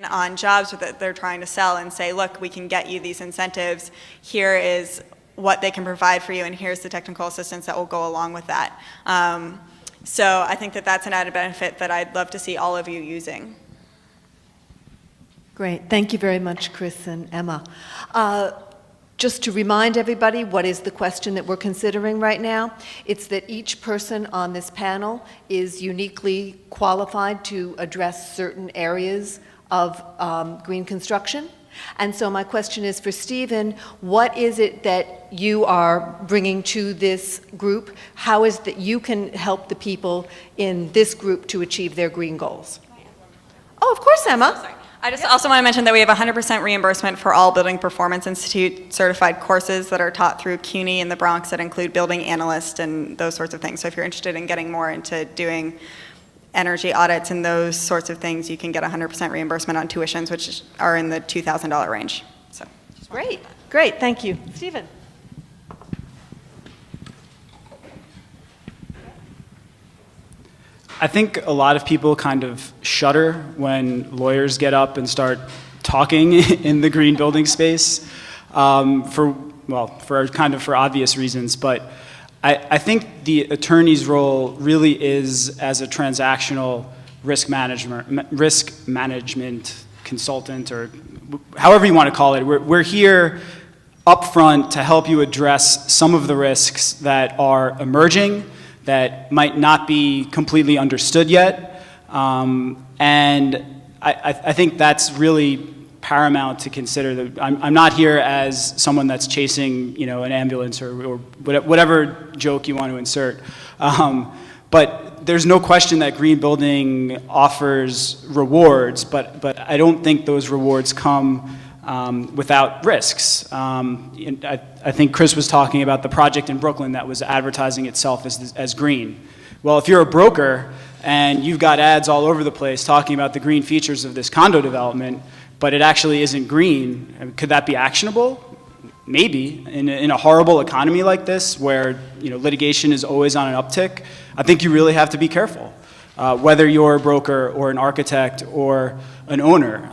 on jobs that they're trying to sell and say, look, we can get you these incentives. Here is what they can provide for you, and here's the technical assistance that will go along with that. So I think that that's an added benefit that I'd love to see all of you using. Great. Thank you very much, Chris and Emma. Just to remind everybody, what is the question that we're considering right now? It's that each person on this panel is uniquely qualified to address certain areas of green construction. And so my question is for Stephen, what is it that you are bringing to this group? How is it that you can help the people in this group to achieve their green goals? Oh, of course, Emma. Sorry. I just also want to mention that we have 100% reimbursement for all Building Performance Institute certified courses that are taught through CUNY in the Bronx that include building analyst and those sorts of things. So if you're interested in getting more into doing energy audits and those sorts of things, you can get 100% reimbursement on tuitions, which are in the $2,000 range. So great, great, thank you. Stephen. I think a lot of people kind of shudder when lawyers get up and start talking in the green building space for obvious reasons. But I think the attorney's role really is as a transactional risk management consultant, or however you want to call it. We're here up front to help you address some of the risks that are emerging, that might not be completely understood yet. And I think that's really paramount to consider. That I'm not here as someone that's chasing, an ambulance or whatever joke you want to insert. But there's no question that green building offers rewards, but I don't think those rewards come without risks. I think Chris was talking about the project in Brooklyn that was advertising itself as green. Well, if you're a broker and you've got ads all over the place talking about the green features of this condo development, but it actually isn't green, could that be actionable? Maybe. In a horrible economy like this, where litigation is always on an uptick, I think you really have to be careful, whether you're a broker or an architect or an owner.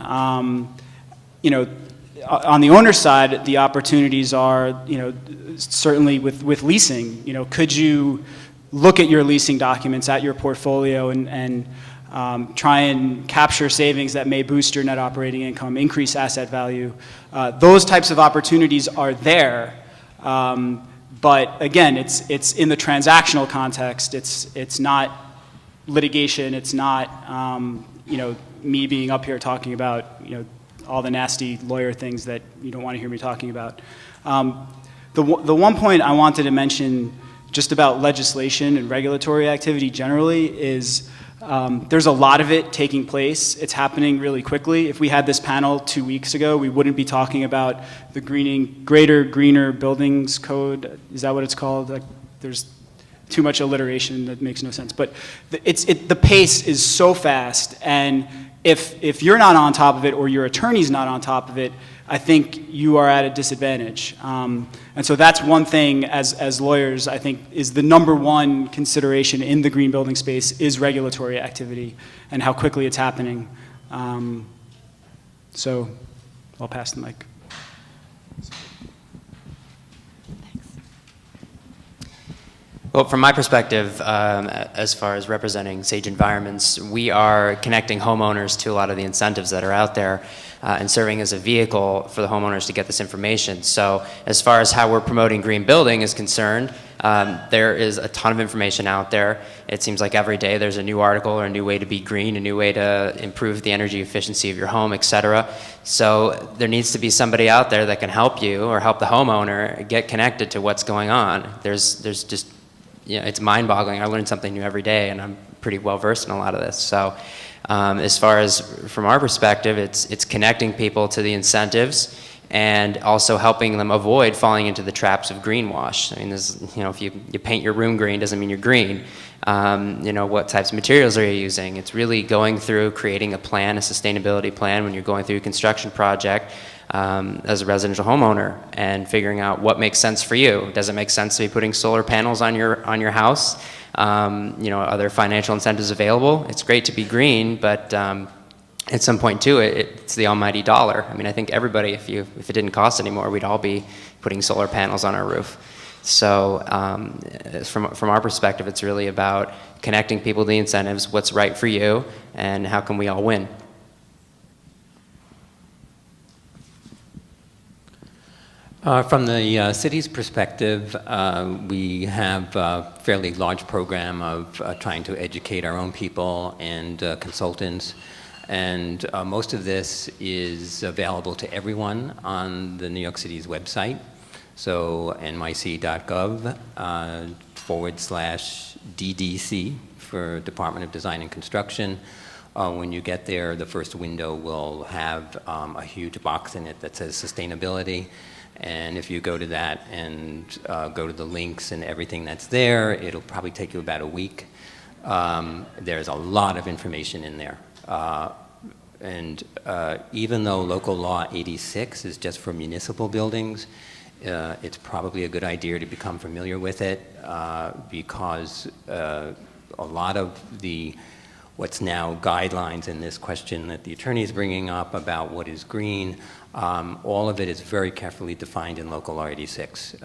On the owner side, the opportunities are, certainly with leasing. Could you look at your leasing documents, at your portfolio, and try and capture savings that may boost your net operating income, increase asset value? Those types of opportunities are there, but again, it's in the transactional context. It's not litigation. It's not me being up here talking about all the nasty lawyer things that you don't want to hear me talking about. The one point I wanted to mention just about legislation and regulatory activity generally is there's a lot of it taking place. It's happening really quickly. If we had this panel 2 weeks ago, we wouldn't be talking about the Greater Greener Buildings Code. Is that what it's called? There's too much alliteration that makes no sense. But the pace is so fast, and if you're not on top of it or your attorney's not on top of it, I think you are at a disadvantage. And so that's one thing as lawyers, I think, is the number one consideration in the green building space is regulatory activity and how quickly it's happening. So I'll pass the mic. Well, from my perspective, as far as representing Sage Environments, we are connecting homeowners to a lot of the incentives that are out there and serving as a vehicle for the homeowners to get this information. So as far as how we're promoting green building is concerned, there is a ton of information out there. It seems like every day there's a new article or a new way to be green, a new way to improve the energy efficiency of your home, etc. So there needs to be somebody out there that can help you or help the homeowner get connected to what's going on. There's just it's mind-boggling. I learn something new every day, and I'm pretty well-versed in a lot of this. So as far as from our perspective, it's connecting people to the incentives and also helping them avoid falling into the traps of greenwash. I mean, if you paint your room green, doesn't mean you're green. What types of materials are you using? It's really going through creating a plan, a sustainability plan when you're going through a construction project as a residential homeowner, and figuring out what makes sense for you. Does it make sense to be putting solar panels on your house? Are there financial incentives available? It's great to be green, but at some point too, it's the almighty dollar. I mean, I think everybody, if it didn't cost anymore, we'd all be putting solar panels on our roof. So from our perspective, it's really about connecting people to the incentives, what's right for you, and how can we all win. From the city's perspective, we have a fairly large program of trying to educate our own people and consultants. And most of this is available to everyone on the New York City's website. So nyc.gov/DDC for Department of Design and Construction. When you get there, the first window will have a huge box in it that says sustainability. And if you go to that and go to the links and everything that's there, it'll probably take you about a week. There's a lot of information in there. Even though Local Law 86 is just for municipal buildings, it's probably a good idea to become familiar with it because a lot of what's now guidelines in this question that the attorney is bringing up about what is green, all of it is very carefully defined in Local Law 86.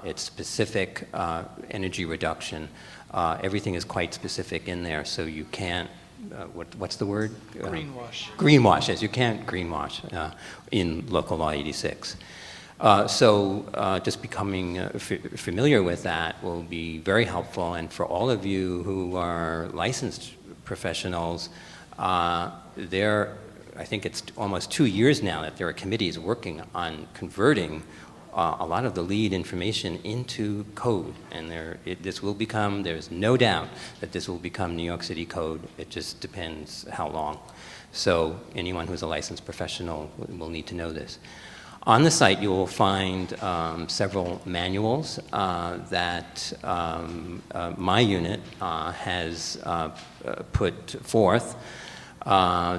It's specific energy reduction. Everything is quite specific in there, so you can't, what's the word? Greenwash. Greenwash, yes, you can't greenwash in Local Law 86. Just becoming familiar with that will be very helpful, and for all of you who are licensed professionals, I think it's almost 2 years now that there are committees working on converting a lot of the lead information into code, and this will become, there's no doubt that this will become New York City code. It just depends how long. So anyone who's a licensed professional will need to know this. On the site, you will find several manuals that my unit has put forth.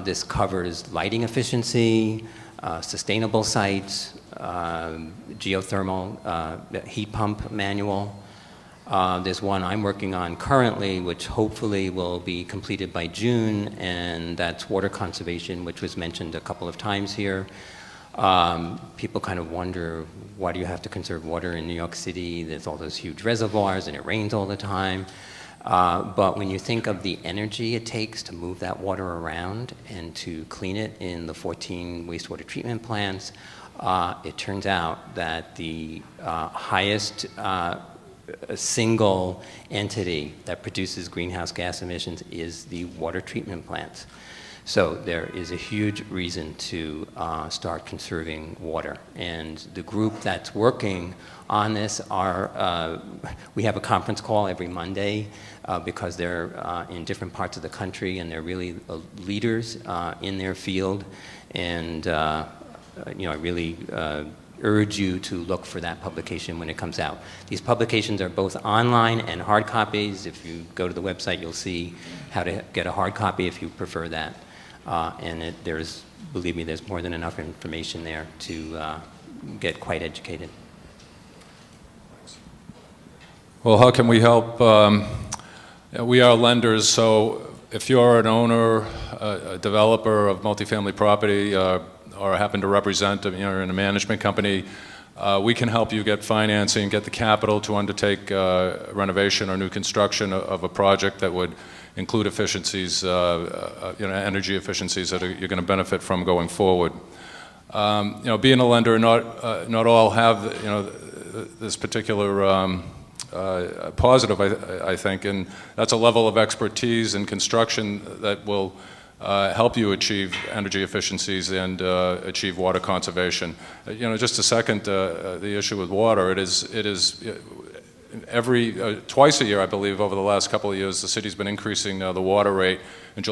This covers lighting efficiency, sustainable sites, geothermal heat pump manual. There's one I'm working on currently, which hopefully will be completed by June, and that's water conservation, which was mentioned a couple of times here. People kind of wonder, why do you have to conserve water in New York City? There's all those huge reservoirs and it rains all the time. But when you think of the energy it takes to move that water around and to clean it in the 14 wastewater treatment plants, it turns out that the highest single entity that produces greenhouse gas emissions is the water treatment plants. So there is a huge reason to start conserving water. And the group that's working on this we have a conference call every Monday because they're in different parts of the country and they're really leaders in their field. And I really urge you to look for that publication when it comes out. These publications are both online and hard copies. If you go to the website, you'll see how to get a hard copy if you prefer that. Believe me, there's more than enough information there to get quite educated. Well, how can we help? We are lenders, so if you're an owner, a developer of multifamily property, or happen to represent, you're in a management company, we can help you get financing, get the capital to undertake renovation or new construction of a project that would include efficiencies, energy efficiencies that you're going to benefit from going forward. Being a lender, not all have this particular positive, I think, and that's a level of expertise in construction that will help you achieve energy efficiencies and achieve water conservation. Just a second, the issue with water, it is twice a year, I believe, over the last couple of years, the city's been increasing the water rate. In July